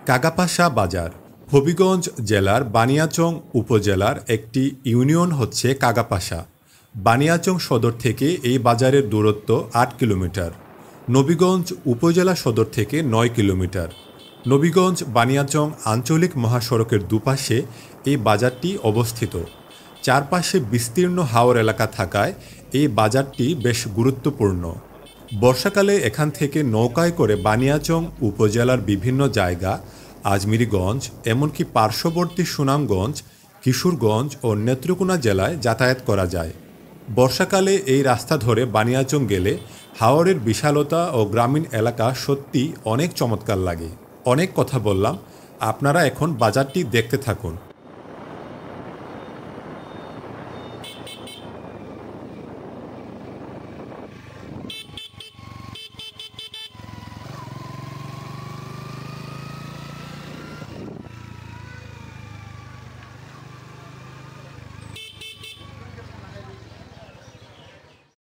কাগাপাশা বাজার হবিগঞ্জ জেলার বানিয়াচং উপজেলার একটি ইউনিয়ন হচ্ছে কাগাপাশা। বানিয়াচং সদর থেকে এই বাজারের দূরত্ব ৮ কিলোমিটার। নবীগঞ্জ উপজেলা সদর থেকে ৯ কিলোমিটার। নবীগঞ্জ বানিয়াচং আঞ্চলিক মহাসড়কের দুপাশে এই বাজারটি অবস্থিত। চারপাশে বিস্তীর্ণ হাওর এলাকা থাকায় এই বাজারটি বেশ গুরুত্বপূর্ণ। বর্ষাকালে এখান থেকে নৌকায় করে বানিয়াচং উপজেলার বিভিন্ন জায়গা, আজমিরগঞ্জ, এমনকি পার্শ্ববর্তী সুনামগঞ্জ, কিশোরগঞ্জ ও নেত্রকোনা জেলায় যাতায়াত করা যায়। বর্ষাকালে এই রাস্তা ধরে বানিয়াচং গেলে হাওরের বিশালতা ও গ্রামীণ এলাকা সত্যি অনেক চমৎকার লাগে। অনেক কথা বললাম, আপনারা এখন বাজারটি দেখতে থাকুন।